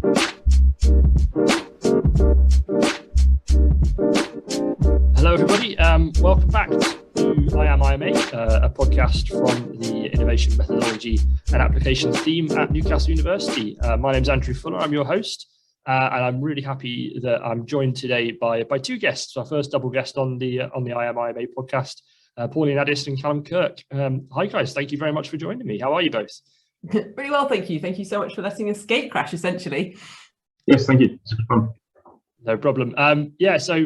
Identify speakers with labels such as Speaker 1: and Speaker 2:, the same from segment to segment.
Speaker 1: Hello, everybody. Welcome back to I Am IMA, a podcast from the Innovation Methodology and Applications team at Newcastle University. My name is Andrew Fuller. I'm your host, and I'm really happy that I'm joined today by two guests. Our first double guest on the I Am IMA podcast, Pauline Addis and Calum Kirk. Hi, guys. Thank you very much for joining me. How are you both?
Speaker 2: Really well, thank you. Thank you so much for letting us gate crash, essentially.
Speaker 3: Yes, thank you. It's fun.
Speaker 1: No problem. So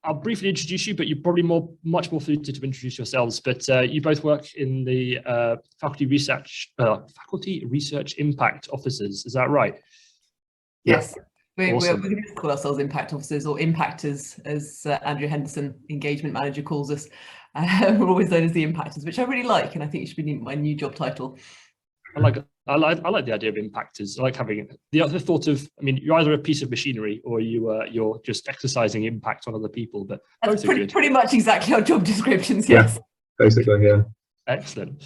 Speaker 1: I'll briefly introduce you, but you're probably much more suited to introduce yourselves. But you both work in the faculty research impact officers. Is that right?
Speaker 2: Yes. We're
Speaker 1: Awesome.
Speaker 2: going to call ourselves impact officers, or impactors, as Andrew Henderson, engagement manager, calls us. We're always known as the impactors, which I really like, and I think it should be my new job title.
Speaker 1: I like the idea of impactors. I like having the other thought of, you're either a piece of machinery or you're just exercising impact on other people. But
Speaker 2: that's pretty much exactly our job descriptions. Yes.
Speaker 3: Yeah, basically, yeah.
Speaker 1: Excellent.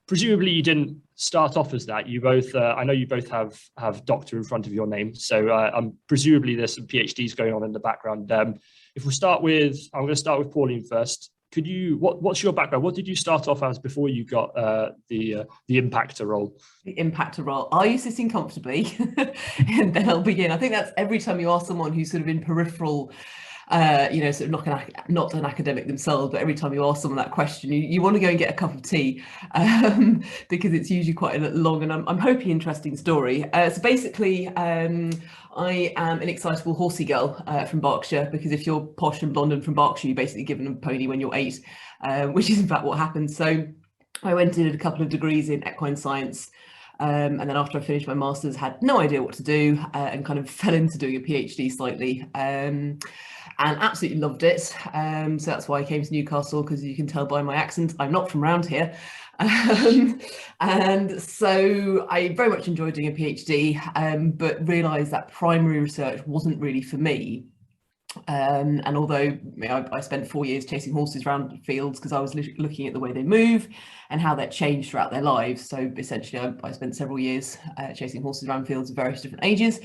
Speaker 1: Presumably you didn't start off as that. You both, I know you both have doctor in front of your name. So presumably there's some PhDs going on in the background. If we start with, I'm going to start with Pauline first. Could you, what's your background? What did you start off as before you got the impactor role?
Speaker 2: The impactor role. Are you sitting comfortably? And then I'll begin. I think that's every time you ask someone who's sort of in peripheral, sort of not an academic themselves, but every time you ask someone that question, you want to go and get a cup of tea, because it's usually quite a long and I'm hoping interesting story. So basically, I am an excitable horsey girl from Berkshire, because if you're posh and blonde and from Berkshire, you're basically given a pony when you're 8, which is in fact what happened. So I went and did a couple of degrees in equine science. And then after I finished my master's, had no idea what to do, and kind of fell into doing a PhD slightly, and absolutely loved it. So that's why I came to Newcastle, because you can tell by my accent, I'm not from around here. And so I very much enjoyed doing a PhD, but realised that primary research wasn't really for me. And although I spent 4 years chasing horses around fields, because I was looking at the way they move and how they're changed throughout their lives. So essentially I spent several years chasing horses around fields of various different ages.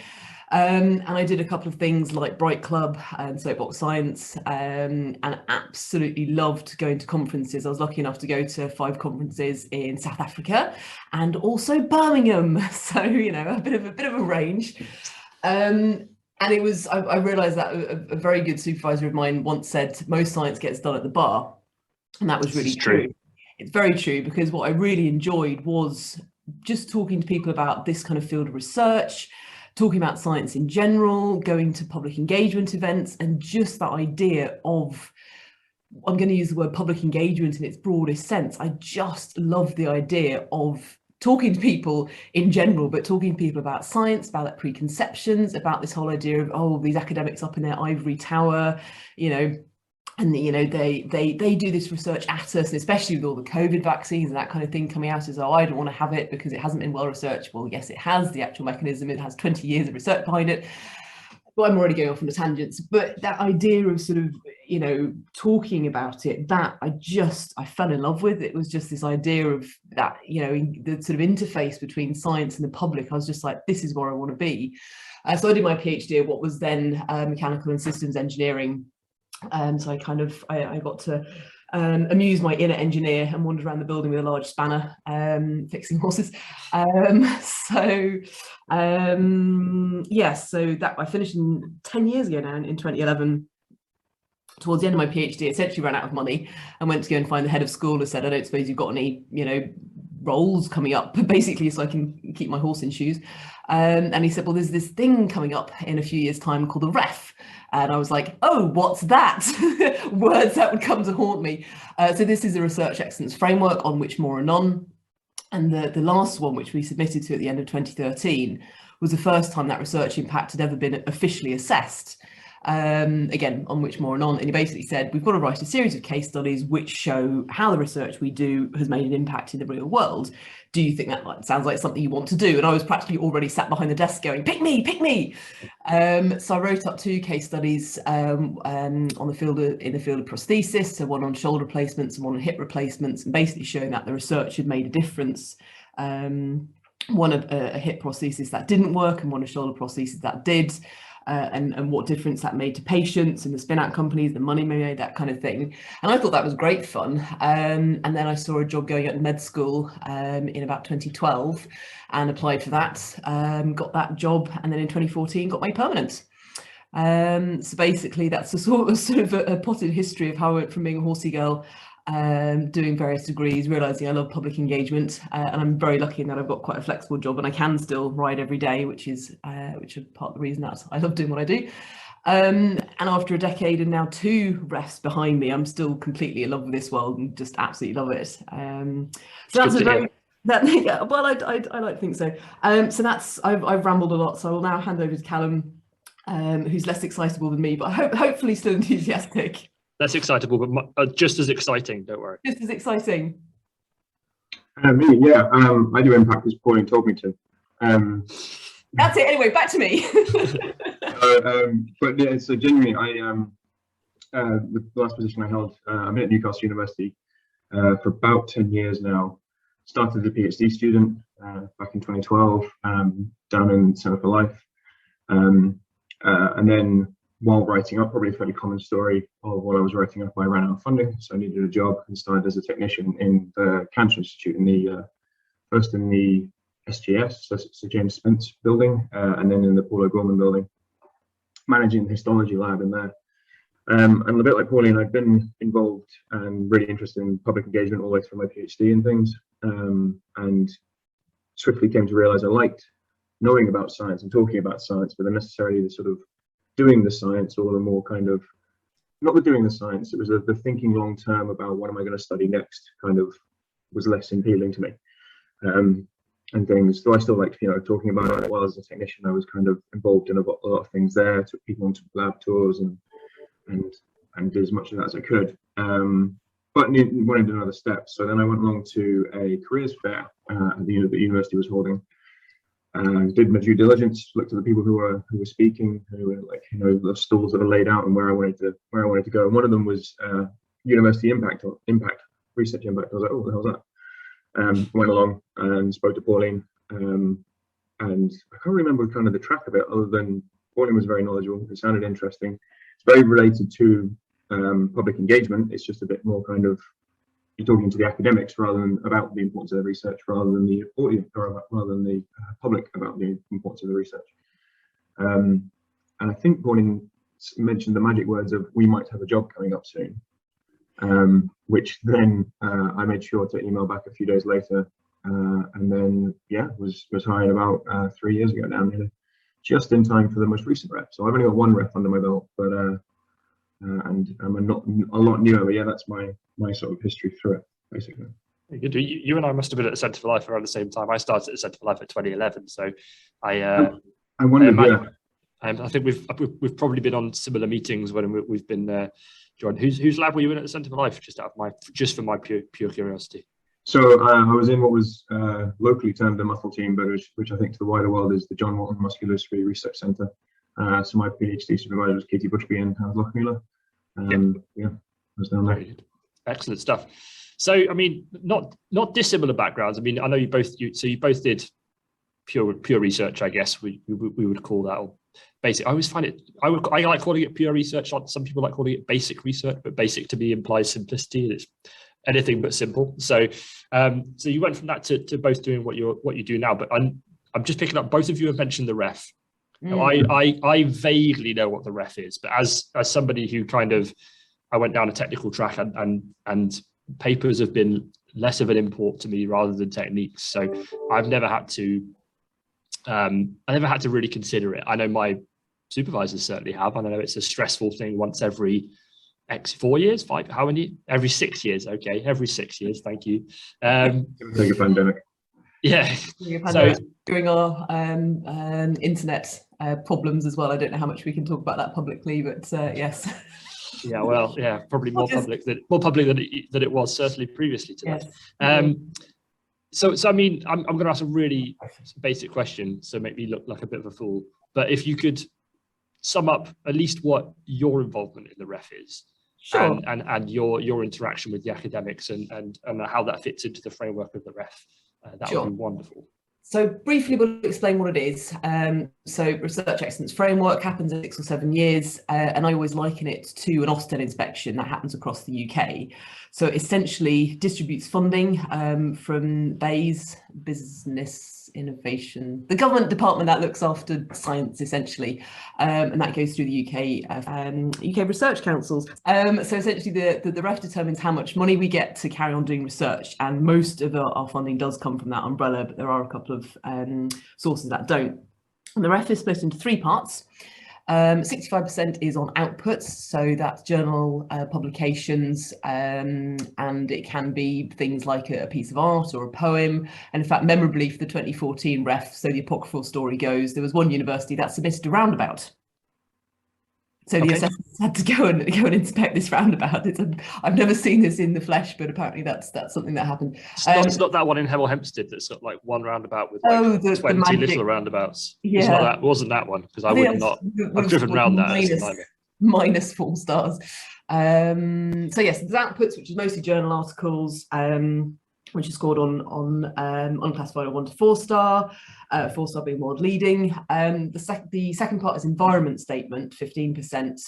Speaker 2: And I did a couple of things like Bright Club and Soapbox Science, and absolutely loved going to conferences. I was lucky enough to go to 5 conferences in South Africa and also Birmingham. So, a bit of a range. And it was, I realised that a very good supervisor of mine once said, most science gets done at the bar. And that was really true. It's very true, because what I really enjoyed was just talking to people about this kind of field of research, talking about science in general, going to public engagement events, and just that idea of, I'm going to use the word public engagement in its broadest sense. I just love the idea of talking to people in general, but talking to people about science, about that preconceptions, about this whole idea of, oh, these academics up in their ivory tower, and they do this research at us, and especially with all the COVID vaccines and that kind of thing coming out as, oh, I don't want to have it because it hasn't been well researched. Well, yes, it has. The actual mechanism, it has 20 years of research behind it. But I'm already going off on the tangents. But that idea of sort of, talking about it, that I fell in love with. It was just this idea of that, the sort of interface between science and the public. I was just like, this is where I want to be. So I did my PhD at what was then mechanical and systems engineering. So I got to amuse my inner engineer and wandered around the building with a large spanner, fixing horses. So that I finished 10 years ago now, in 2011. Towards the end of my PhD, I essentially ran out of money and went to go and find the head of school and said, I don't suppose you've got any, roles coming up, basically, so I can keep my horse in shoes. And he said, well, there's this thing coming up in a few years' time called the REF. And I was like, oh, what's that? Words that would come to haunt me. So this is a research excellence framework, on which more anon. And the last one, which we submitted to at the end of 2013, was the first time that research impact had ever been officially assessed. Again, on which more anon. And he basically said, we've got to write a series of case studies which show how the research we do has made an impact in the real world. Do you think that sounds like something you want to do? And I was practically already sat behind the desk going, pick me, pick me. So I wrote up 2 case studies in the field of prosthesis, so one on shoulder replacements and one on hip replacements, and basically showing that the research had made a difference one a hip prosthesis that didn't work and one a shoulder prosthesis that did, and what difference that made to patients and the spin-out companies, the money made, that kind of thing. And I thought that was great fun. And then I saw a job going at med school in about 2012 and applied for that, got that job, and then in 2014 got made permanent. So basically that's a sort of a potted history of how I went from being a horsey girl, doing various degrees, realizing I love public engagement, and I'm very lucky in that I've got quite a flexible job and I can still ride every day, which is part of the reason that I love doing what I do. And after a decade and now 2 refs behind me, I'm still completely in love with this world and just absolutely love it. So that's a very yeah, well, I like to think so. So that's I've rambled a lot, so I will now hand over to Calum, who's less excitable than me, but hopefully still enthusiastic.
Speaker 1: Less excitable, but just as exciting, don't worry.
Speaker 2: Just as exciting.
Speaker 3: Me, yeah. I do impact as Pauline told me to.
Speaker 2: That's it. Anyway, back to me.
Speaker 3: But yeah, so genuinely, the last position I held, I've been at Newcastle University for about 10 years now. Started as a PhD student back in 2012, down in Centre for Life. And then while writing up, probably a fairly common story of while I was writing up, I ran out of funding, so I needed a job and started as a technician in the Cancer Institute, first in the SGS, so James Spence building, and then in the Paulo Gorman building, managing the histology lab in there. And a bit like Pauline, I'd been involved and really interested in public engagement all the way through my PhD and things, and swiftly came to realize I liked knowing about science and talking about science, but then necessarily the sort of doing the science, or the more kind of, not the doing the science, it was the thinking long term about what am I going to study next kind of was less appealing to me. And things, though I still liked, talking about it. While as a technician, I was kind of involved in a lot of things there, took people onto lab tours and did as much of that as I could. But wanted another step. So then I went along to a careers fair that the university was holding. Did my due diligence, looked at the people who were speaking, who were like, the stalls that are laid out and where I wanted to go. And one of them was university impact, research impact. I was like, oh, what the hell's that? Went along and spoke to Pauline, and I can't remember kind of the track of it, other than Pauline was very knowledgeable. It sounded interesting. It's very related to public engagement. It's just a bit more kind of, you're talking to the academics rather than about the importance of the research, rather than the audience, or rather than the public about the importance of the research. And I think Pauline mentioned the magic words of, we might have a job coming up soon, which then I made sure to email back a few days later, and then was hired about 3 years ago now, nearly, just in time for the most recent rep. So I've only got 1 rep under my belt, but and I'm not a lot newer, but that's my sort of history through it, basically.
Speaker 1: You and I must have been at the Centre for Life around the same time. I started at the Centre for Life at 2011, so I wondered. I think we've probably been on similar meetings when we've been there. John, whose lab were you in at the Centre for Life? Just for my pure curiosity.
Speaker 3: So I was in what was locally termed the muscle team, but which I think to the wider world is the John Walton Musculoskeletal Research Centre. So my PhD supervisor was Katie Bushby and Hans Lochmüller. I was down there.
Speaker 1: Excellent stuff. So, I mean, not dissimilar backgrounds. I mean, I know you both did pure research, I guess we would call that, or basic. I always find it, I like calling it pure research. Some people like calling it basic research, but basic to me implies simplicity. It's anything but simple. So you went from that to both doing what you do now. But I'm just picking up, both of you have mentioned the ref. Now, I vaguely know what the ref is, but as somebody who I went down a technical track and papers have been less of an import to me rather than techniques. So I've never had to really consider it. I know my supervisors certainly have, and I know it's a stressful thing once every 4 years, 5, how many? Every 6 years. Okay, every 6 years. Thank you.
Speaker 3: Take a pandemic.
Speaker 1: Yeah.
Speaker 2: So during our internet problems as well. I don't know how much we can talk about that publicly, but yes.
Speaker 1: Yeah, well, yeah, probably more public than it was certainly previously to that.
Speaker 2: Yes.
Speaker 1: So I mean, I'm going to ask a really basic question, so make me look like a bit of a fool. But if you could sum up at least what your involvement in the ref is,
Speaker 2: sure,
Speaker 1: and your interaction with the academics and how that fits into the framework of the ref, that would be wonderful.
Speaker 2: So briefly, we'll explain what it is. So Research Excellence Framework happens in 6 or 7 years, and I always liken it to an Ofsted inspection that happens across the UK. So it essentially distributes funding from BEIS, Business Innovation, the government department that looks after science essentially, and that goes through the UK research councils. So essentially the REF determines how much money we get to carry on doing research, and most of our funding does come from that umbrella, but there are a couple of sources that don't. And the REF is split into 3 parts. 65% is on outputs, so that's journal publications, and it can be things like a piece of art or a poem. And in fact, memorably for the 2014 REF, so the apocryphal story goes, there was one university that submitted a roundabout. So the assessors had to go and inspect this roundabout. I've never seen this in the flesh, but apparently that's something that happened.
Speaker 1: It's not that one in Hemel Hempstead that's got like one roundabout with like 20 little roundabouts.
Speaker 2: Yeah.
Speaker 1: It's not that. It wasn't that one, because I've driven around that.
Speaker 2: Minus 4 stars. So yes, there's outputs, which is mostly journal articles, which is scored on unclassified 1 to 4 star, 4 star being world leading. The second part is environment statement, 15%,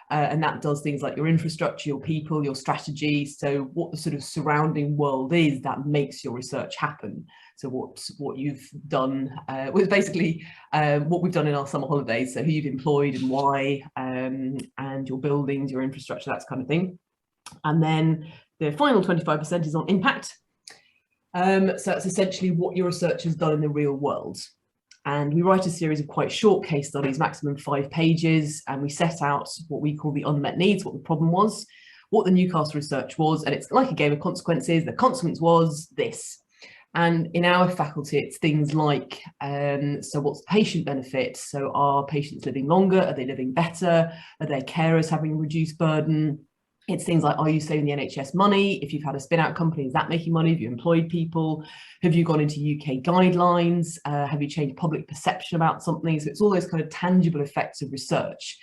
Speaker 2: and that does things like your infrastructure, your people, your strategy. So what the sort of surrounding world is that makes your research happen. So what you've done was basically what we've done in our summer holidays. So who you've employed and why, and your buildings, your infrastructure, that kind of thing. And then the final 25% is on impact. So it's essentially what your research has done in the real world. And we write a series of quite short case studies, maximum 5 pages, and we set out what we call the unmet needs, what the problem was, what the Newcastle research was, and it's like a game of consequences. The consequence was this. And in our faculty, it's things like, so what's the patient benefit? So are patients living longer? Are they living better? Are their carers having a reduced burden? It's things like, are you saving the NHS money? If you've had a spin-out company, is that making money? Have you employed people? Have you gone into UK guidelines? Have you changed public perception about something? So it's all those kind of tangible effects of research.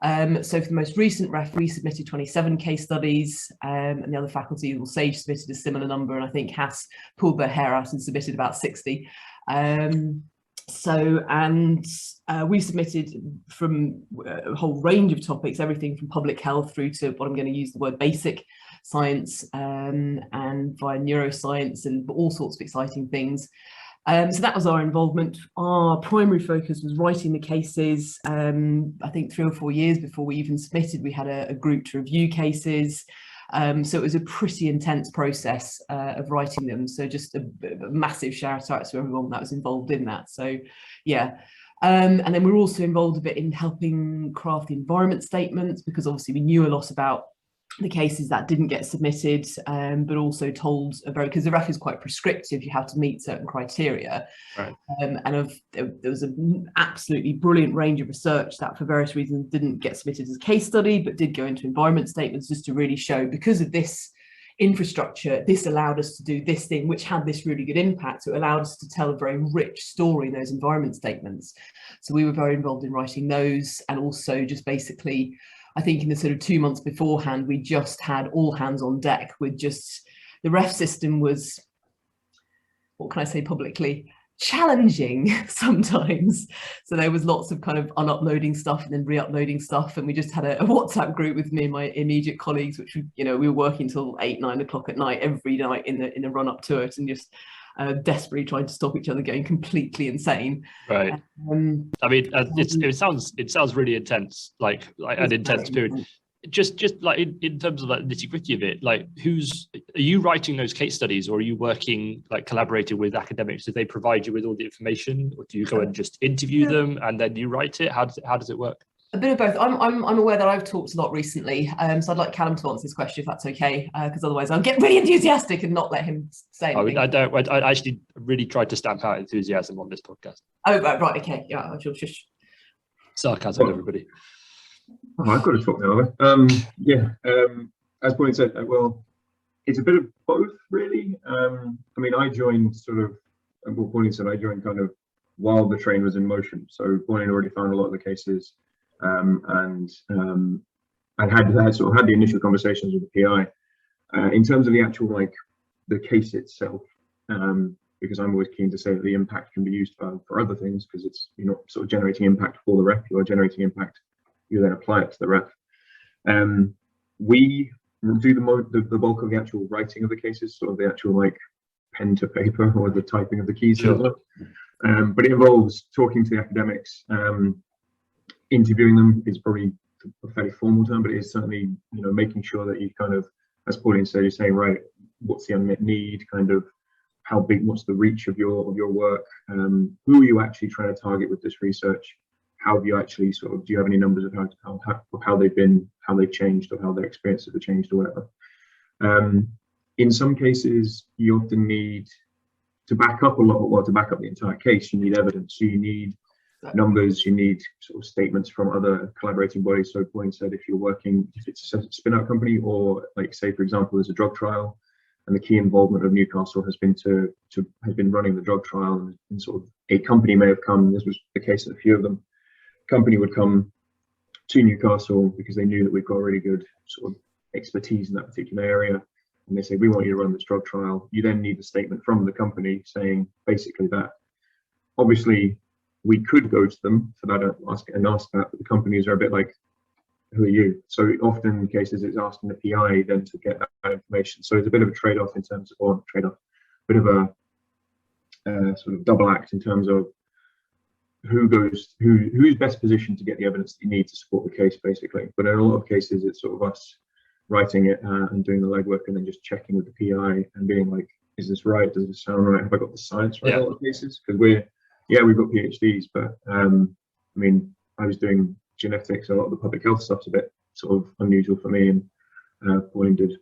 Speaker 2: So for the most recent REF, we submitted 27 case studies, and the other faculty, well, Sage submitted a similar number, and I think Haas pulled their hair out and submitted about 60. We submitted from a whole range of topics, everything from public health through to what I'm going to use the word basic science, and via neuroscience and all sorts of exciting things. So that was our involvement. Our primary focus was writing the cases. I think 3 or 4 years before we even submitted, we had a group to review cases. So it was a pretty intense process of writing them. So just a massive shout out to everyone that was involved in that. So yeah. And then we were also involved a bit in helping craft the environment statements, because obviously we knew a lot about the cases that didn't get submitted, but also told because the REF is quite prescriptive, you have to meet certain criteria.
Speaker 1: Right.
Speaker 2: And there was an absolutely brilliant range of research that for various reasons didn't get submitted as a case study, but did go into environment statements, just to really show, because of this infrastructure, this allowed us to do this thing, which had this really good impact. So it allowed us to tell a very rich story in those environment statements. So we were very involved in writing those, and also just basically, I think in the sort of 2 months beforehand, we just had all hands on deck with just, the REF system was, what can I say publicly, challenging sometimes. So there was lots of kind of unuploading stuff and then re-uploading stuff. And we just had a WhatsApp group with me and my immediate colleagues, which, we were working till 8, 9 o'clock at night, every night in the run up to it, and just desperately trying to stop each other going completely insane.
Speaker 1: Right. I mean, it sounds really intense, like an intense period. Just like in terms of like nitty gritty of it, like are you writing those case studies, or are you working like collaborating with academics? Do they provide you with all the information, or do you go and just interview them and then you write it? How does it work?
Speaker 2: A bit of both. I'm aware that I've talked a lot recently, so I'd like Calum to answer this question if that's okay, because otherwise I'll get really enthusiastic and not let him say anything.
Speaker 1: I actually really tried to stamp out enthusiasm on this podcast.
Speaker 2: Oh, right, okay, yeah, I'll just
Speaker 1: sarcasm, everybody.
Speaker 3: Oh, I've got to talk now. As Pauline said, well, it's a bit of both, really. I mean, I joined Pauline said, I joined kind of while the train was in motion. So Pauline already found a lot of the cases, and had the initial conversations with the PI. In terms of the actual, like, the case itself, because I'm always keen to say that the impact can be used for other things, because you're not sort of generating impact for the ref, you are generating impact, you then apply it to the ref. We do the bulk of the actual writing of the cases, sort of the actual like pen to paper or the typing of the keys.
Speaker 1: Sure.
Speaker 3: But it involves talking to the academics, interviewing them is probably a fairly formal term, but it is certainly, making sure that you kind of, as Pauline said, you're saying, right, what's the unmet need, kind of how big, what's the reach of your work, who are you actually trying to target with this research, how have you actually do you have any numbers of how they've changed, or how their experiences have changed, or whatever. In some cases, you often need to back up to back up the entire case, you need evidence. So you need numbers, you need sort of statements from other collaborating bodies. So Pauline said, if it's a spin-out company, or like, say, for example, there's a drug trial, and the key involvement of Newcastle has been running the drug trial, and sort of a company may have come, this was the case of a few of them, company would come to Newcastle because they knew that we've got really good sort of expertise in that particular area, and they say, we want you to run this drug trial. You then need a statement from the company saying basically that. Obviously, we could go to them for that and ask that, but the companies are a bit like, who are you? So often in cases it's asking the PI then to get that information. So it's a bit of a trade-off in terms of, or trade-off, bit of a sort of double act in terms of who's best positioned to get the evidence that you need to support the case, basically. But in a lot of cases, it's sort of us writing it and doing the legwork, and then just checking with the PI and being like, is this right? Does this sound right? Have I got the science right? In a lot of cases, because we've got PhDs, but I mean, I was doing genetics, a lot of the public health stuff's a bit sort of unusual for me, and Pauline did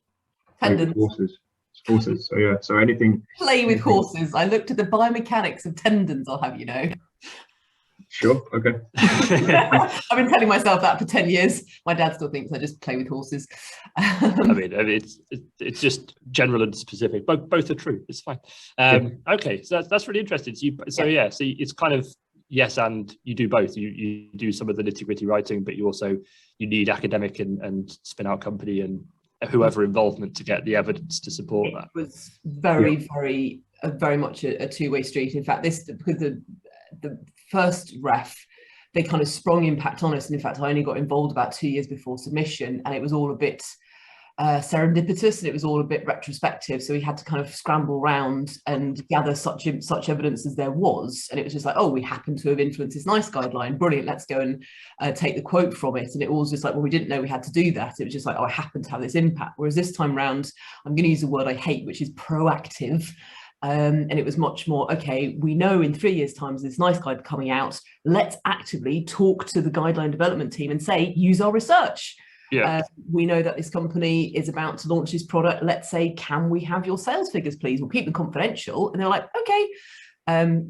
Speaker 3: horses. So yeah, so anything.
Speaker 2: Play with horses. I looked at the biomechanics of tendons, I'll have you know.
Speaker 3: Sure, okay.
Speaker 2: I've been telling myself that for 10 years. My dad still thinks I just play with horses.
Speaker 1: I mean, it's just general and specific. Both are true. It's fine. Okay, so that's really interesting. So it's kind of yes, and you do both. You do some of the nitty-gritty writing, but you need academic and spin-out company and whoever involvement to get the evidence to support that.
Speaker 2: It was very much a two-way street. In fact, because the first ref, they kind of sprung impact on us, and in fact I only got involved about 2 years before submission, and it was all a bit serendipitous, and it was all a bit retrospective, so we had to kind of scramble around and gather such evidence as there was, and it was just like, oh, we happen to have influenced this NICE guideline, brilliant, let's go and take the quote from it. And it was just like, well, we didn't know we had to do that. It was just like, oh, I happen to have this impact. Whereas this time round, I'm going to use a word I hate, which is proactive. And it was much more, okay, we know in 3 years' time this NICE guide coming out, let's actively talk to the guideline development team and say, use our research. Yeah. We know that this company is about to launch this product. Let's say, can we have your sales figures, please? We'll keep them confidential. And they're like, okay.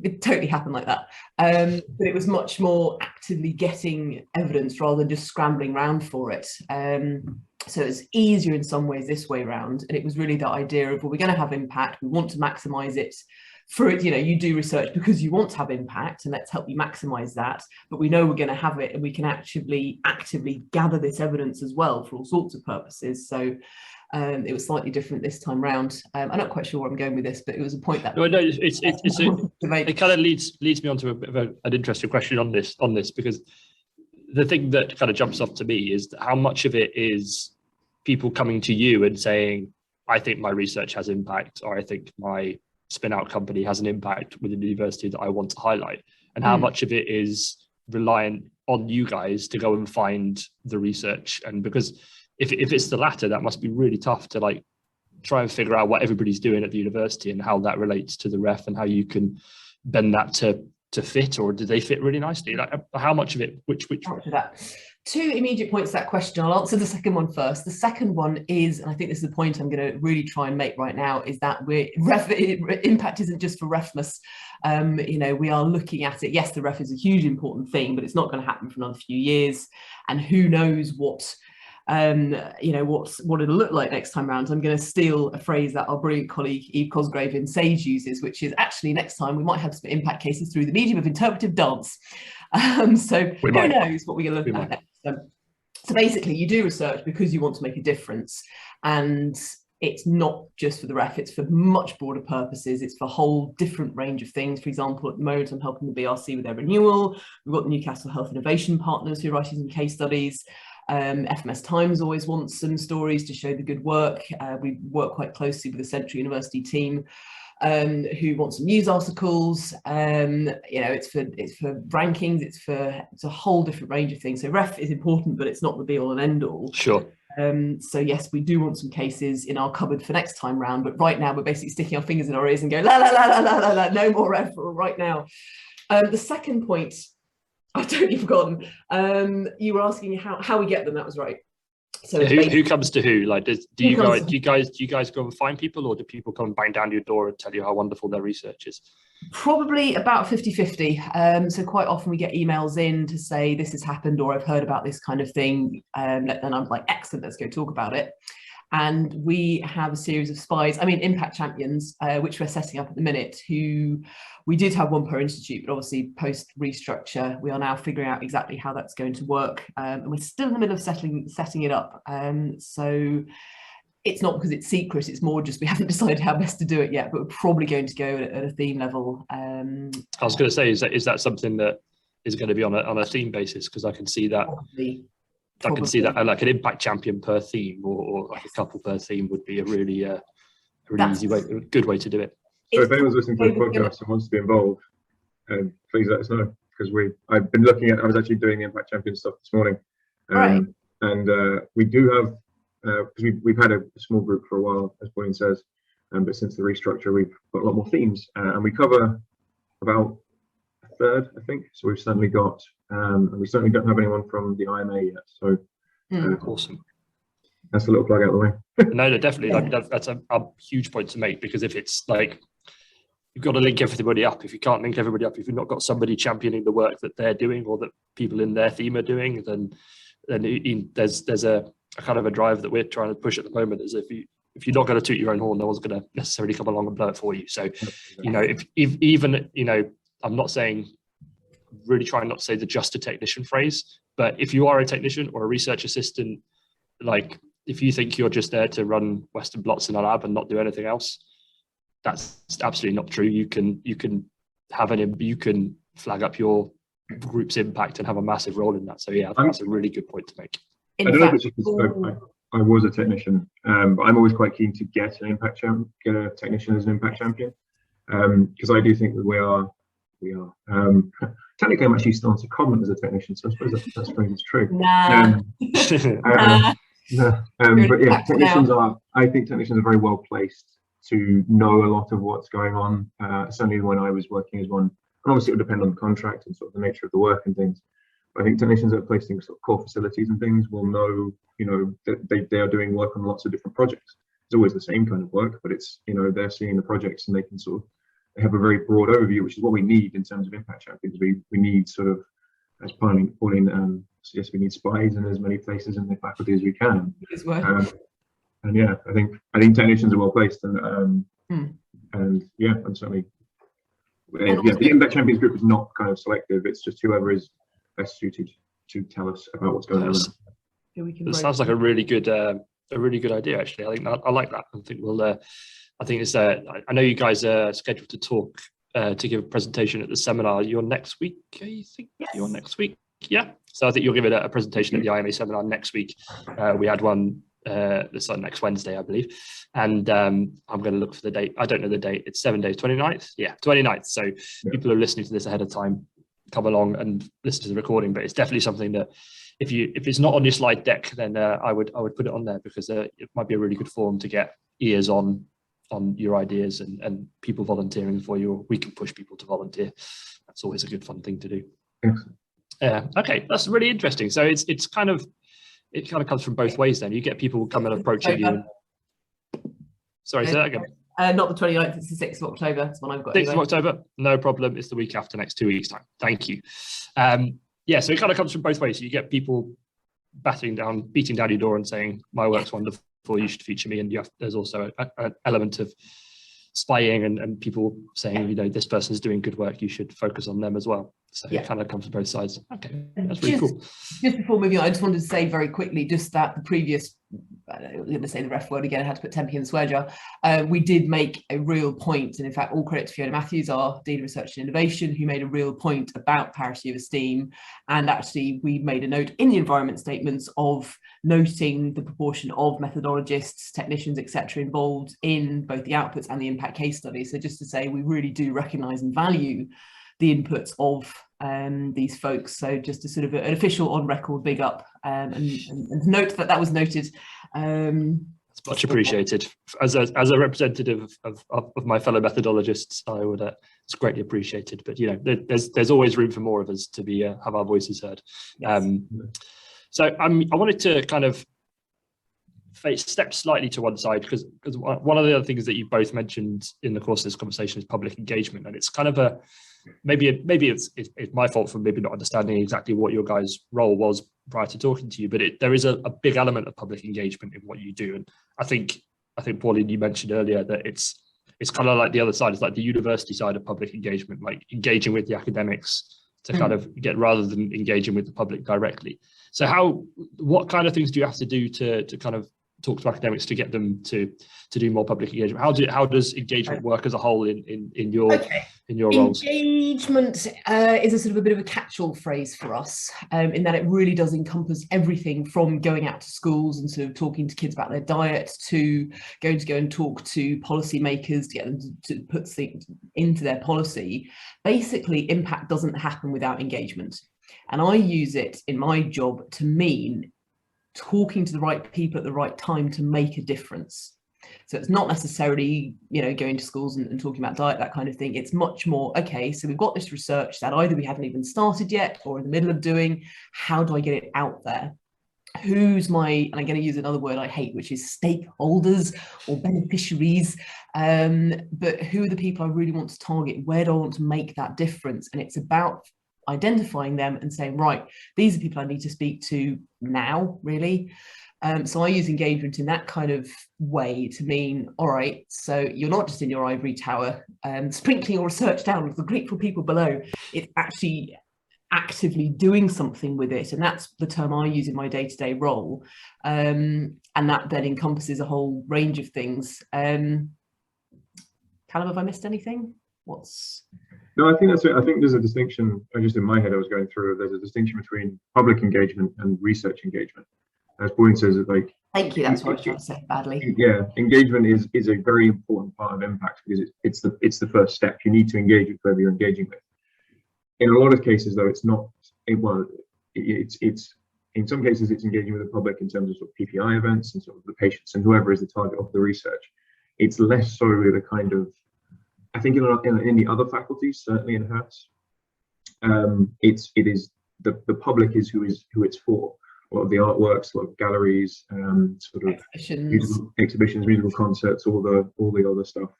Speaker 2: It totally happened like that. But it was much more actively getting evidence rather than just scrambling around for it. So it's easier in some ways this way around. And it was really that idea of, well, we're going to have impact. We want to maximize it for it. You do research because you want to have impact, and let's help you maximize that. But we know we're going to have it, and we can actively gather this evidence as well for all sorts of purposes. So it was slightly different this time round. I'm not quite sure where I'm going with this, but it was a point that
Speaker 1: it kind of leads me on to a bit of an interesting question on this, because the thing that kind of jumps off to me is how much of it is people coming to you and saying, I think my research has impact, or I think my spin-out company has an impact within the university that I want to highlight, and how much of it is reliant on you guys to go and find the research. And because if it's the latter, that must be really tough to try and figure out what everybody's doing at the university and how that relates to the ref, and how you can bend that to fit, or do they fit really nicely? How much of it, which
Speaker 2: that? Two immediate points to that question. I'll answer the second one first. The second one is, and I think this is the point I'm going to really try and make right now, is that impact isn't just for refmas. We are looking at it. Yes, the ref is a huge important thing, but it's not going to happen for another few years, and who knows what it'll look like next time around. I'm going to steal a phrase that our brilliant colleague Eve Cosgrave in SAGE uses, which is, actually, next time we might have some impact cases through the medium of interpretive dance. So who knows what we're going to look at next. So basically, you do research because you want to make a difference, and it's not just for the ref, it's for much broader purposes. It's for a whole different range of things. For example, at the moment, I'm helping the BRC with their renewal. We've got the Newcastle Health Innovation Partners who are writing some case studies. FMS Times always wants some stories to show the good work. We work quite closely with the Central University team who want some news articles. It's for rankings, it's a whole different range of things. So ref is important, but it's not the be all and end all.
Speaker 1: Sure.
Speaker 2: So yes, we do want some cases in our cupboard for next time round, but right now we're basically sticking our fingers in our ears and go la la la la la la la, no more ref right now. The second point, I've totally forgotten. You were asking how we get them. That was right. So
Speaker 1: yeah, who comes to who? Like, do you guys go and find people, or do people come and bang down your door and tell you how wonderful their research is?
Speaker 2: Probably about 50-50. So quite often we get emails in to say this has happened, or I've heard about this kind of thing. And I'm like, excellent, let's go talk about it. And we have a series of spies, impact champions, which we're setting up at the minute, who we did have one per institute, but obviously post restructure, we are now figuring out exactly how that's going to work. And we're still in the middle of setting it up. So it's not because it's secret, it's more just we haven't decided how best to do it yet, but we're probably going to go at a theme level. I
Speaker 1: was going to say, is that something that is going to be on a theme basis? Because I can see that.
Speaker 2: Probably.
Speaker 1: I can see that like an impact champion per theme, or like a couple per theme would be a really easy way, a good way to do it.
Speaker 3: So if anyone's listening to the podcast and wants to be involved, please let us know, because I've been looking at, I was actually doing the impact champion stuff this morning, and we do have, because we've had a small group for a while, as Pauline says, but since the restructure, we've got a lot more themes, and we cover about a third, I think. So we've certainly got, and we certainly don't have anyone from the I Am IMA yet. So
Speaker 1: awesome.
Speaker 3: That's a little plug out the way.
Speaker 1: No, definitely. That's a huge point to make, because if it's like, you've got to link everybody up. If you can't link everybody up, if you've not got somebody championing the work that they're doing or that people in their theme are doing, then there's a kind of a drive that we're trying to push at the moment, is if you're not going to toot your own horn, no one's going to necessarily come along and blow it for you. So, if even, I'm not saying, really trying not to say the just a technician phrase, but if you are a technician or a research assistant, like if you think you're just there to run Western blots in a lab and not do anything else, that's absolutely not true. You can flag up your group's impact and have a massive role in that. So yeah, I think that's a really good point to make.
Speaker 3: I don't know if it's just because I was a technician, but I'm always quite keen to get a technician as an impact champion, because I do think that we are. Technically, I'm actually still on secondment as a technician, so I suppose that's true. But yeah, I think technicians are very well placed to know a lot of what's going on. Certainly when I was working as one, and obviously it would depend on the contract and sort of the nature of the work and things. But I think technicians that are placed in sort of core facilities and things will know, that they are doing work on lots of different projects. It's always the same kind of work, but it's, they're seeing the projects and they can they have a very broad overview, which is what we need in terms of impact champions. We need sort of, as Pauline suggests, we need spies in as many places in the faculty as we can. And yeah, I think technicians are well placed, and yeah, I'm certainly. The impact champions group is not kind of selective. It's just whoever is best suited to tell us about what's going on.
Speaker 1: It sounds like a really good idea. Actually, I think I like that. I think I think it's. I know you guys are scheduled to talk to give a presentation at the seminar. You're next week. I think you're next week. Yeah. So I think you'll give it a presentation at the IMA seminar next week. We had one this next Wednesday, I believe. And I'm going to look for the date. I don't know the date. It's 7 days, 29th. Yeah, 29th. So people who are listening to this ahead of time, come along and listen to the recording. But it's definitely something that if it's not on your slide deck, then I would put it on there, because it might be a really good forum to get ears on your ideas and people volunteering for you, or we can push people to volunteer. That's always a good fun thing to do. Okay, that's really interesting. So it kind of comes from both ways then. You get people come and approaching you. Sorry, say that again.
Speaker 2: Not the 29th, it's the 6th of October. That's when I've got.
Speaker 1: 6th of October, no problem. It's the week after, next 2 weeks' time. Thank you. Yeah, so it kind of comes from both ways. So you get people beating down your door and saying, my work's wonderful, you should feature me. And there's also an element of spying and people saying, this person's doing good work, you should focus on them as well. So it kind of comes from both sides. Okay, that's really cool.
Speaker 2: Just before moving on, I just wanted to say very quickly just that the previous I'm going to say the ref word again, I had to put 10p in the swear jar. We did make a real point, and in fact, all credit to Fiona Matthews, our Dean of Research and Innovation, who made a real point about parity of esteem. And actually, we made a note in the environment statements of noting the proportion of methodologists, technicians, etc., involved in both the outputs and the impact case study. So just to say, we really do recognise and value the inputs of these folks. So just a sort of an official on record big up, and note that was noted.
Speaker 1: It's much appreciated. As a representative of my fellow methodologists, I would it's greatly appreciated. But there's always room for more of us to be have our voices heard. Yes. So I wanted to kind of step slightly to one side, because one of the other things that you both mentioned in the course of this conversation is public engagement, and it's kind of maybe it's my fault for maybe not understanding exactly what your guys' role was prior to talking to you, but there is a big element of public engagement in what you do. And I think Pauline, you mentioned earlier that it's kind of like the other side. It's like the university side of public engagement, like engaging with the academics to kind of get, rather than engaging with the public directly. So what kind of things do you have to do to kind of talk to academics to get them to do more public engagement? How does engagement work as a whole in your roles?
Speaker 2: Engagement is a sort of a bit of a catch-all phrase for us, in that it really does encompass everything from going out to schools and sort of talking to kids about their diet, to going to go and talk to policymakers to get them to put things into their policy. Basically, impact doesn't happen without engagement. And I use it in my job to mean talking to the right people at the right time to make a difference. So it's not necessarily, going to schools and talking about diet, that kind of thing. It's much more, okay, so we've got this research that either we haven't even started yet or in the middle of doing. How do I get it out there? And I'm going to use another word I hate, which is stakeholders or beneficiaries. But who are the people I really want to target? Where do I want to make that difference? And it's about identifying them and saying, right, these are people I need to speak to now, really. So I use engagement in that kind of way to mean, all right, so you're not just in your ivory tower sprinkling your research down with the grateful people below. It's actually actively doing something with it, and that's the term I use in my day-to-day role, and that then encompasses a whole range of things. Calum, have I missed anything?
Speaker 3: No, I think that's it. I think there's a distinction, just in my head I was going through, there's a distinction between public engagement and research engagement. As Pauline says,
Speaker 2: thank you, that's what I was trying to say badly.
Speaker 3: Yeah, engagement is a very important part of impact, because it's the first step. You need to engage with whoever you're engaging with. In a lot of cases, though, it's not. It's in some cases it's engaging with the public in terms of sort of PPI events and sort of the patients and whoever is the target of the research. It's less so the kind of, I think in the other faculties, certainly in Hertz, it is the public is who it's for. A lot of the artworks, a lot of galleries, sort of exhibitions, musical concerts, all the other stuff.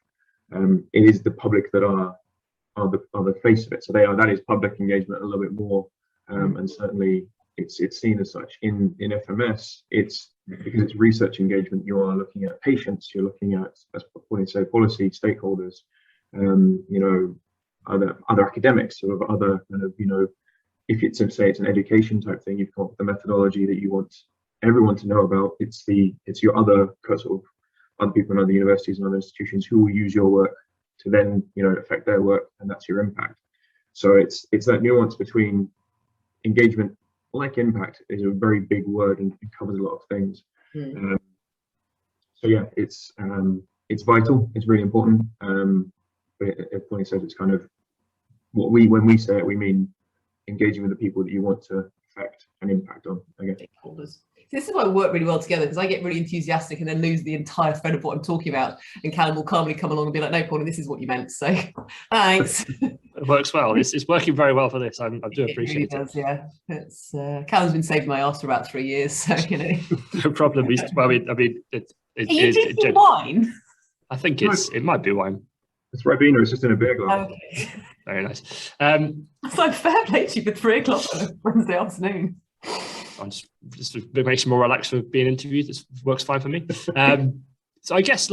Speaker 3: It is the public that are the face of it. So that is public engagement a little bit more, and certainly it's seen as such. In FMS, it's because it's research engagement. You are looking at patients. You're looking at, as Pauline said, policy stakeholders. Other academics, sort of other kind of, if it's an education type thing, you've got the methodology that you want everyone to know about. It's your other sort of other people in other universities and other institutions who will use your work to then affect their work, and that's your impact. So it's that nuance between engagement, like impact, is a very big word and it covers a lot of things. So yeah, it's vital. It's really important. But as Pauline says, it's kind of when we say it, we mean engaging with the people that you want to affect and impact on, I guess.
Speaker 2: Stakeholders. This is why we work really well together, because I get really enthusiastic and then lose the entire thread of what I'm talking about, and Calum will calmly come along and be like, no, Pauline, this is what you meant, so thanks.
Speaker 1: It works well. It's working very well for this. I do appreciate it.
Speaker 2: Really does, yeah. Calum's been saving my ass for about 3 years, so
Speaker 1: No problem. It's
Speaker 2: drinking wine?
Speaker 1: I think it might be wine.
Speaker 3: It's Ribena, it's just in a beer glass.
Speaker 2: Okay.
Speaker 1: Very nice.
Speaker 2: It's like fair play to you for 3 o'clock on a Wednesday afternoon.
Speaker 1: I'm just makes you more relaxed for being interviewed. This works fine for me. So I guess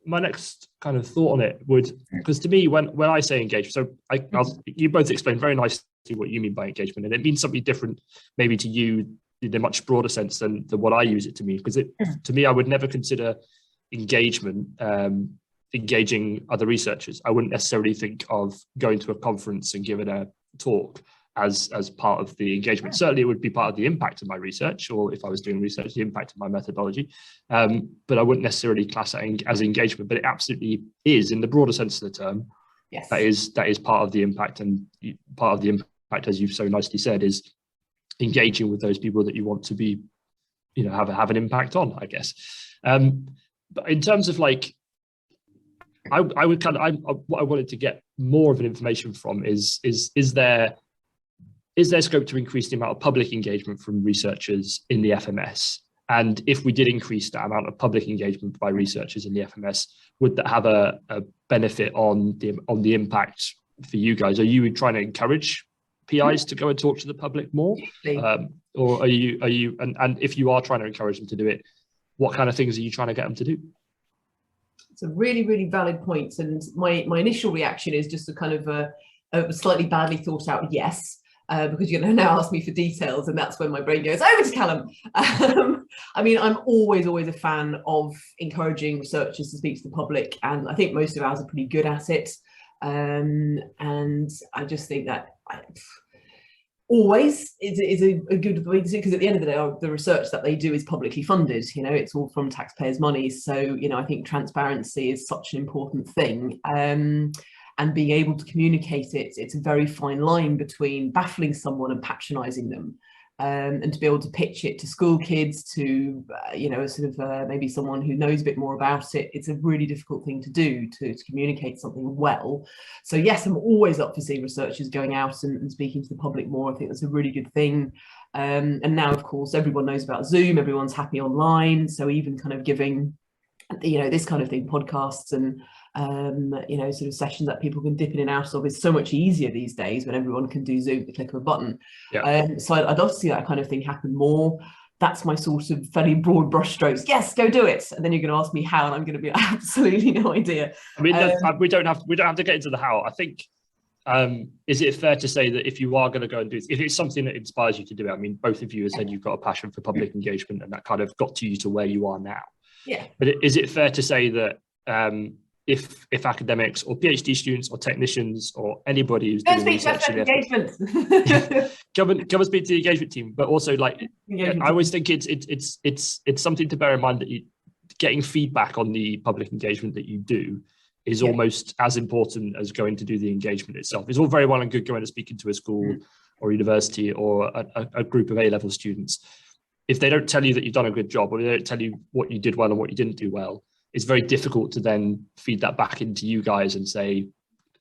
Speaker 1: my next kind of thought on it would, because to me, when I say engagement, so you both explained very nicely what you mean by engagement, and it means something different maybe to you in a much broader sense than what I use it to mean. Because to me, I would never consider engagement engaging other researchers. I wouldn't necessarily think of going to a conference and giving a talk as part of the engagement. Certainly it would be part of the impact of my research, or if I was doing research, the impact of my methodology. But I wouldn't necessarily class it as engagement, but it absolutely is in the broader sense of the term.
Speaker 2: Yes.
Speaker 1: That is part of the impact, and part of the impact, as you've so nicely said, is engaging with those people that you want to be, have an impact on, I guess. But in terms of like, what I wanted to get more of an information from is there scope to increase the amount of public engagement from researchers in the FMS? And if we did increase that amount of public engagement by researchers in the FMS, would that have a benefit on the impact for you guys? Are you trying to encourage PIs to go and talk to the public more? Or are you, and if you are trying to encourage them to do it, what kind of things are you trying to get them to do?
Speaker 2: It's a really, really valid point. And my initial reaction is just a kind of a slightly badly thought out yes. Because you're going to now ask me for details, and that's when my brain goes over to Calum. I mean, I'm always a fan of encouraging researchers to speak to the public, and I think most of ours are pretty good at it. And I just think that always is a good way to do, because at the end of the day, the research that they do is publicly funded. It's all from taxpayers' money. So, I think transparency is such an important thing. And being able to communicate it, it's a very fine line between baffling someone and patronising them, and to be able to pitch it to school kids, to maybe someone who knows a bit more about it. It's a really difficult thing to do, to communicate something well. So yes, I'm always up for seeing researchers going out and speaking to the public more. I think that's a really good thing. And now, of course, everyone knows about Zoom. Everyone's happy online. So even kind of giving, this kind of thing, podcasts and sort of sessions that people can dip in and out of is so much easier these days when everyone can do Zoom at the click of a button. So I'd love to see that kind of thing happen more. That's my sort of fairly broad brushstrokes. Yes, go do it. And then you're going to ask me how, and I'm going to be absolutely no idea.
Speaker 1: I mean, we don't have to get into the how. I think, is it fair to say that if you are going to go and do, if it's something that inspires you to do it, I mean, both of you have said you've got a passion for public engagement, and that kind of got you to where you are now.
Speaker 2: Yeah.
Speaker 1: But is it fair to say that if academics or PhD students or technicians or anybody who's doing research in engagement, come and speak to the engagement team, but also I always think it's something to bear in mind that getting feedback on the public engagement that you do is almost as important as going to do the engagement itself. It's all very well and good going to speaking to a school or university or a group of A-level students. If they don't tell you that you've done a good job, or they don't tell you what you did well and what you didn't do well, it's very difficult to then feed that back into you guys and say,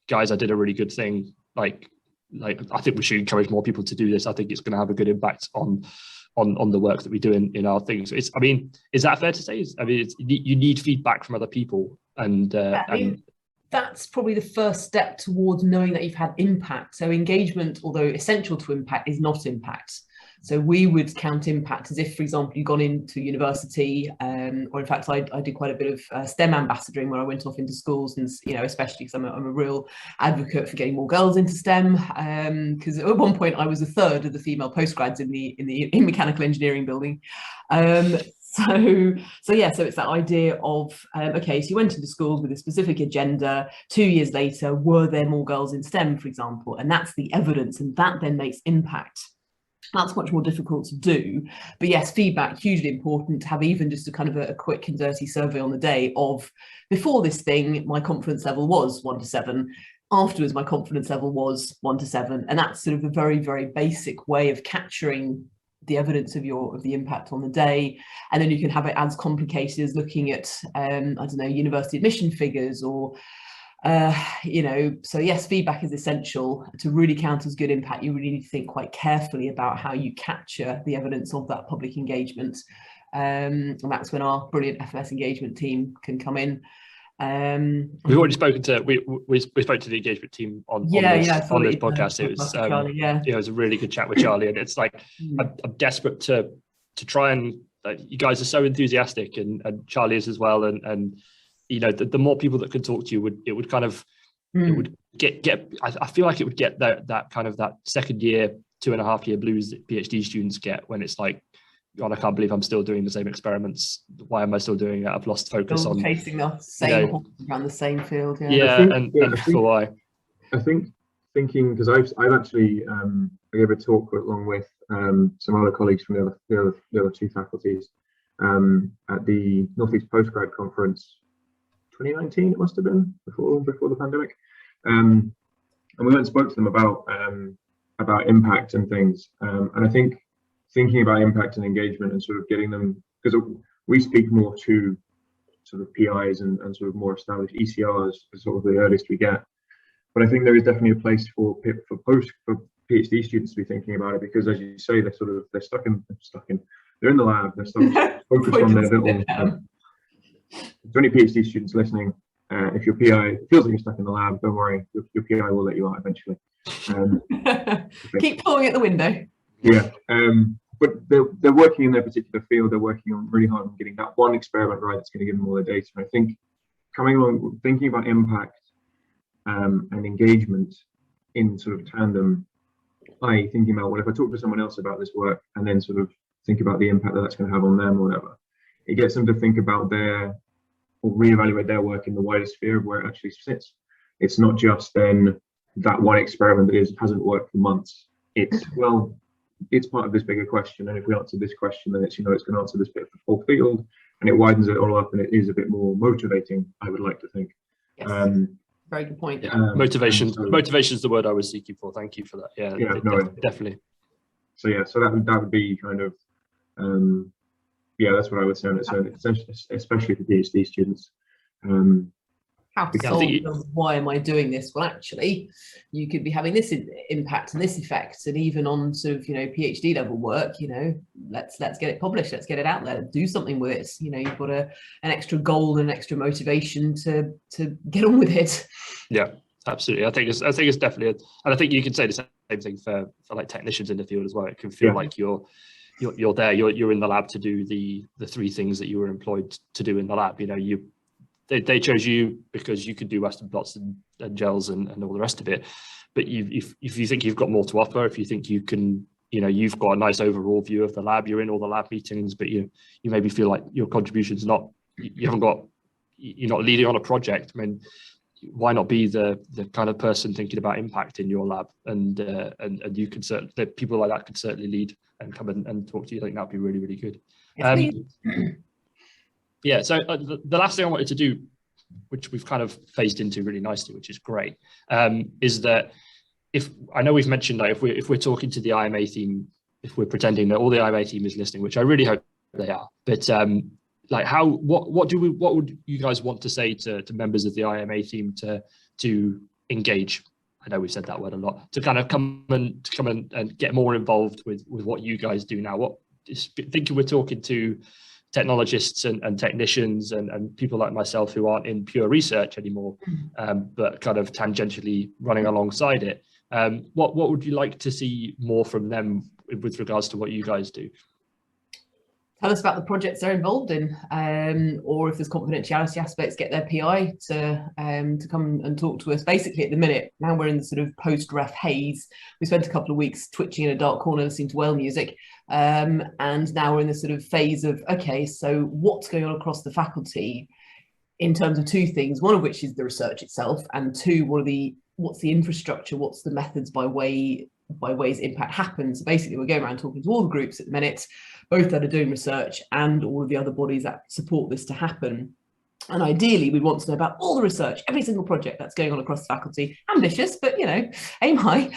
Speaker 1: guys, I did a really good thing. Like I think we should encourage more people to do this. I think it's going to have a good impact on the work that we do in our things. Is that fair to say? You need feedback from other people, and
Speaker 2: that's probably the first step towards knowing that you've had impact. So engagement, although essential to impact, is not impact. So we would count impact as if, for example, you've gone into university, or in fact, I did quite a bit of STEM ambassadoring where I went off into schools, and especially because I'm a real advocate for getting more girls into STEM. Because at one point I was a third of the female postgrads in mechanical engineering building. So it's that idea of, okay, so you went into schools with a specific agenda. 2 years later, were there more girls in STEM, for example? And that's the evidence, and that then makes impact. That's much more difficult to do. But yes, feedback, hugely important. To have even just a kind of a quick and dirty survey on the day of, before this thing, my confidence level was 1 to 7. Afterwards, my confidence level was 1 to 7. And that's sort of a very, very basic way of capturing the evidence of the impact on the day. And then you can have it as complicated as looking at, university admission figures or, so yes, feedback is essential. To really count as good impact, you really need to think quite carefully about how you capture the evidence of that public engagement. And that's when our brilliant FMS engagement team can come in.
Speaker 1: We've already spoken to we spoke to the engagement team on this podcast. It was Charlie, it was a really good chat with Charlie, and it's like I'm desperate to try and you guys are so enthusiastic, and Charlie is as well, and the more people that can talk to you it would kind of it would get I feel like it would get that kind of that second year 2.5 year blues that PhD students get when it's like, God, I can't believe I'm still doing the same experiments. Why am I still doing it? I've lost focus
Speaker 2: Still
Speaker 1: on
Speaker 2: chasing the same horses around the same field.
Speaker 1: Yeah, and for why?
Speaker 3: I think thinking, because I've actually I gave a talk along with some other colleagues from the other two faculties at the Northeast Postgrad Conference 2019, it must have been, before the pandemic, and we went and spoke to them about impact and things, and I think thinking about impact and engagement and sort of getting them, because we speak more to sort of PIs and sort of more established ECRs as sort of the earliest we get, but I think there is definitely a place for PhD students to be thinking about it, because as you say, they're in the lab, they're stuck focused on their little. If there are any PhD students listening, if your PI feels like you're stuck in the lab, don't worry, your PI will let you out eventually.
Speaker 2: Keep pulling at the window.
Speaker 3: Yeah, but they're working in their particular field. They're working on really hard on getting that one experiment right that's going to give them all their data. And I think coming along, thinking about impact and engagement in sort of tandem, thinking about, well, if I talk to someone else about this work and then sort of think about the impact that's going to have on them or whatever, it gets them to think about or reevaluate their work in the wider sphere of where it actually sits. It's not just then that one experiment that hasn't worked for months. It's part of this bigger question, and if we answer this question, then it's going to answer this bit of the whole field, and it widens it all up, and it is a bit more motivating, I would like to think.
Speaker 2: Yes. Very good point.
Speaker 1: Motivation is the word I was seeking for. Thank you for that. Yeah, definitely.
Speaker 3: So that would be kind of that's what I would say on its own, especially for PhD students.
Speaker 2: How to solve why am I doing this? Well, actually, you could be having this impact and this effect, and even on sort of PhD level work, let's get it published, let's get it out there, do something with it. You've got an extra goal and an extra motivation to get on with it.
Speaker 1: Yeah, absolutely. I think it's definitely, and I think you can say the same thing for like technicians in the field as well. It can feel like you're there, you're in the lab to do the three things that you were employed to do in the lab. They chose you because you could do Western blots and gels and all the rest of it. But if you think you've got more to offer, if you think you can, you've got a nice overall view of the lab, you're in all the lab meetings, but you maybe feel like your contribution's you're not leading on a project. I mean, why not be the kind of person thinking about impact in your lab? And you can certainly, people like that could certainly lead and come and talk to you. I think that'd be really, really good. Yeah, so the last thing I wanted to do, which we've kind of phased into really nicely, which is great, is that I know we've mentioned that if we're talking to the IMA team, if we're pretending that all the IMA team is listening, which I really hope they are, but what would you guys want to say to members of the IMA team to engage? I know we've said that word a lot, to kind of come and get more involved with what you guys do now. Thinking we're talking to technologists and technicians and people like myself who aren't in pure research anymore, but kind of tangentially running alongside it. What would you like to see more from them with regards to what you guys do?
Speaker 2: Tell us about the projects they're involved in, or if there's confidentiality aspects, get their PI to come and talk to us. Basically, at the minute, now we're in the sort of post-ref haze. We spent a couple of weeks twitching in a dark corner listening to whale music, and now we're in the sort of phase of, okay, so what's going on across the faculty in terms of two things, one of which is the research itself, and two, what's the infrastructure, what's the methods by ways impact happens. So basically, we're going around talking to all the groups at the minute, both that are doing research and all of the other bodies that support this to happen. And ideally, we want to know about all the research, every single project that's going on across the faculty. Ambitious, but aim high.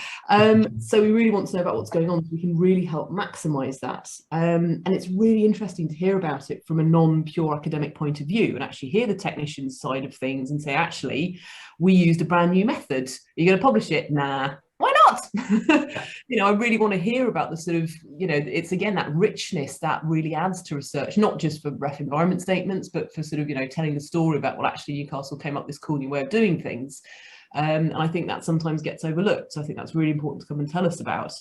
Speaker 2: So we really want to know about what's going on so we can really help maximise that. And it's really interesting to hear about it from a non-pure academic point of view and actually hear the technician's side of things and say, actually, we used a brand new method. Are you going to publish it? Nah. Why not? I really want to hear about the sort of, it's again, that richness that really adds to research, not just for ref environment statements, but for sort of, telling the story about, well, actually Newcastle came up with this cool new way of doing things. And I think that sometimes gets overlooked. So I think that's really important to come and tell us about.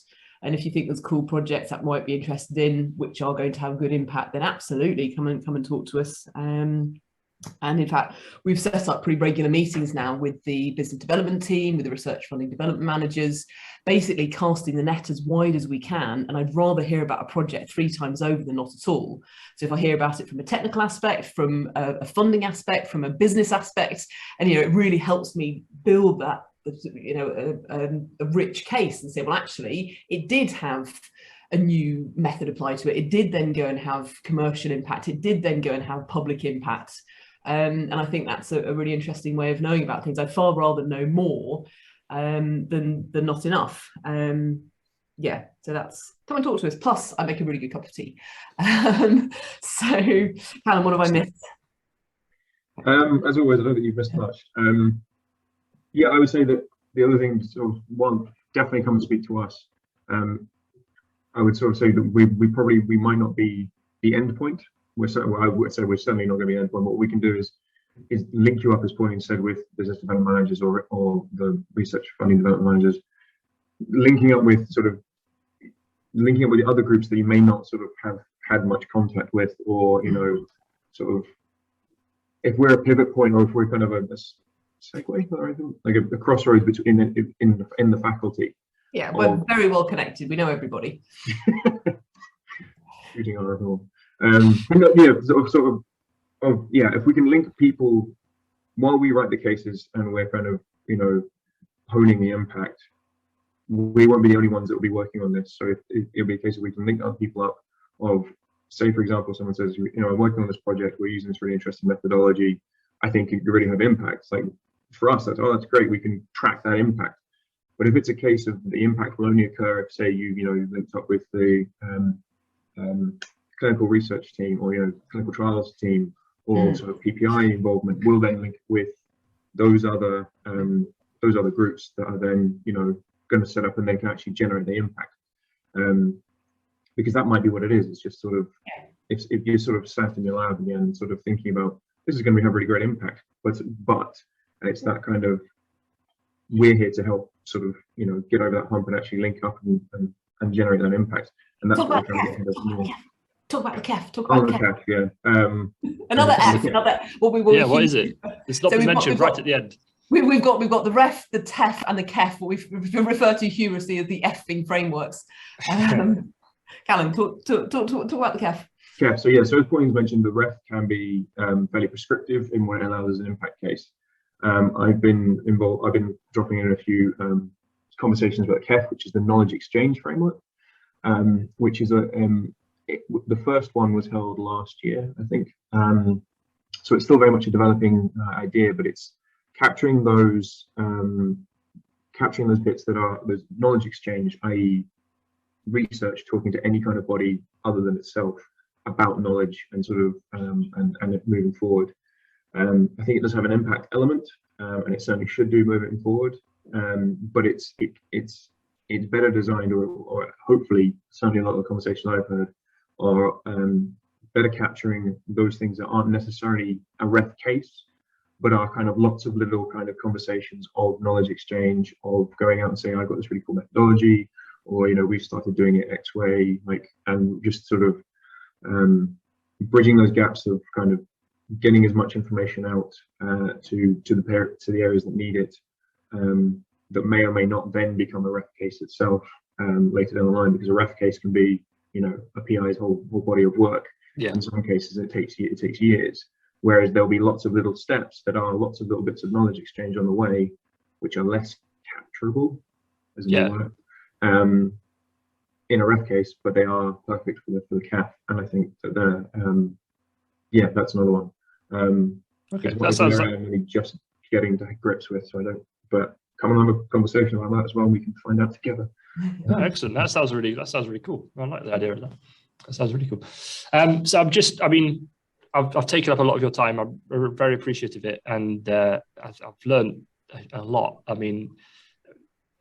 Speaker 2: And if you think there's cool projects that might be interested in, which are going to have a good impact, then absolutely come and talk to us. And in fact, we've set up pretty regular meetings now with the business development team, with the research funding development managers, basically casting the net as wide as we can. And I'd rather hear about a project 3 times over than not at all. So if I hear about it from a technical aspect, from a funding aspect, from a business aspect, and it really helps me build that, a rich case and say, well, actually, it did have a new method applied to it. It did then go and have commercial impact. It did then go and have public impact. And I think that's a really interesting way of knowing about things. I'd far rather know more than not enough. Yeah, so that's, come and talk to us. Plus, I make a really good cup of tea. So, Calum, what have I missed?
Speaker 3: As always, I don't think you've missed much. Yeah, I would say that the other thing, sort of, one, definitely come and speak to us. I would sort of say that we might not be the end point. I would say we're certainly not going to be the end point. What we can do is link you up, as Pauline said, with business development managers or the research funding development managers, linking up with the other groups that you may not sort of have had much contact with, or sort of, if we're a pivot point, or if we're kind of a segue, or anything, like a crossroads between in the faculty.
Speaker 2: Yeah, we're very well connected. We know everybody.
Speaker 3: Shooting on everyone. If we can link people while we write the cases and we're kind of, honing the impact, we won't be the only ones that will be working on this. So it'll be a case of we can link other people up of, say, for example, someone says, I'm working on this project, we're using this really interesting methodology, I think it could really have impact. It's like, for us, that's great, we can track that impact. But if it's a case of the impact will only occur if, say, you linked up with the clinical research team, or clinical trials team, or sort of PPI involvement, will then link with those other groups that are then going to set up, and they can actually generate the impact. Because that might be what it is. It's just sort of, if you're sort of sat in your lab in the end, sort of thinking about, this is going to have really great impact, but it's that kind of, we're here to help sort of get over that hump and actually link up and generate that impact. And that's what we're trying to do.
Speaker 2: Talk about the KEF. Talk about the KEF.
Speaker 3: Yeah.
Speaker 2: Another F. Another.
Speaker 1: What is it? It's not mentioned right at the end.
Speaker 2: We've got the REF, the TEF, and the KEF. What we refer to humorously as the effing frameworks. Calum, talk about the KEF.
Speaker 3: KEF. So as Pauline's mentioned, the REF can be fairly prescriptive in what it allows as an impact case. I've been dropping in a few conversations about KEF, which is the knowledge exchange framework, which is the first one was held last year, I think. So it's still very much a developing idea, but it's capturing those bits that are there's knowledge exchange, i.e. research talking to any kind of body other than itself about knowledge and sort of and moving forward. I think it does have an impact element, and it certainly should do moving forward. But it's better designed, or hopefully, certainly a lot of the conversations I've heard are better capturing those things that aren't necessarily a REF case, but are kind of lots of little kind of conversations of knowledge exchange, of going out and saying, I've got this really cool methodology, or we've started doing it X way, and just sort of bridging those gaps of kind of getting as much information out to the areas that need it, that may or may not then become a REF case itself later down the line, because a REF case can be a PI's whole body of work. In some cases it takes years, whereas there'll be lots of little steps that are lots of little bits of knowledge exchange on the way, which are less capturable as a word in a REF case, but they are perfect for the CAF. And I think that they're that's another one.
Speaker 1: Okay,
Speaker 3: that sounds like I'm really just getting to grips with, so I don't, but come and have a conversation about that as well, and we can find out together.
Speaker 1: Oh, excellent. That sounds really cool. I like the idea of that. That sounds really cool. So I've taken up a lot of your time. I'm very appreciative of it, and I've learned a lot. I mean,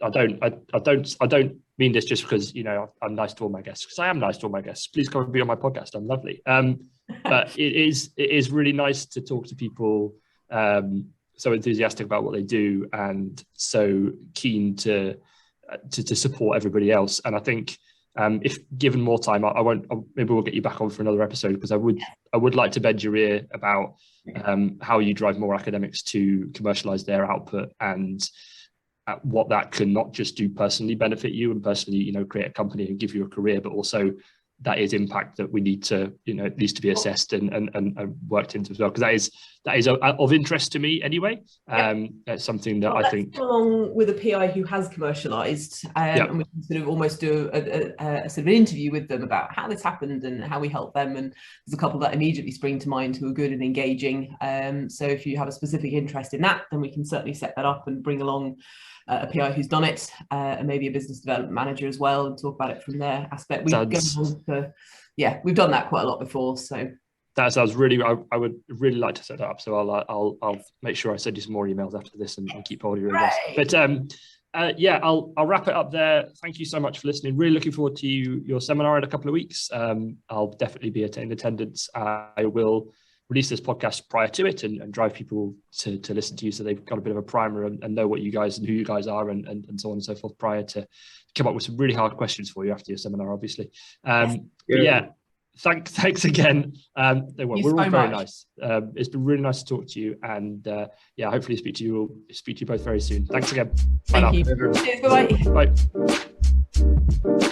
Speaker 1: I don't mean this just because I'm nice to all my guests, because I am nice to all my guests. Please come and be on my podcast. I'm lovely. But it is really nice to talk to people so enthusiastic about what they do and so keen to support everybody else. And I think if given more time, maybe we'll get you back on for another episode, because I would like to bend your ear about how you drive more academics to commercialize their output, and what that can not just do personally benefit you and personally, create a company and give you a career, but also that is impact that we need to, needs to be assessed and worked into as well, because that is of interest to me anyway. It's something that I think,
Speaker 2: along with a PI who has commercialized, and we can sort of almost do a sort of an interview with them about how this happened and how we help them. And there's a couple that immediately spring to mind who are good and engaging. So if you have a specific interest in that, then we can certainly set that up and bring along a PI who's done it, and maybe a business development manager as well, and talk about it from their aspect. We've done that quite a lot before. So
Speaker 1: that sounds really. I would really like to set that up. So I'll make sure I send you some more emails after this and keep hold of your address. But I'll wrap it up there. Thank you so much for listening. Really looking forward to your seminar in a couple of weeks. I'll definitely be in attendance. I will release this podcast prior to it and drive people to listen to you, so they've got a bit of a primer and know what you guys and who you guys are and so on and so forth, prior to come up with some really hard questions for you after your seminar, obviously. Thanks again. We're all very nice. It's been really nice to talk to you, and hopefully speak to you both very soon. Thanks again. Bye now.
Speaker 2: Cheers, bye.
Speaker 1: Bye.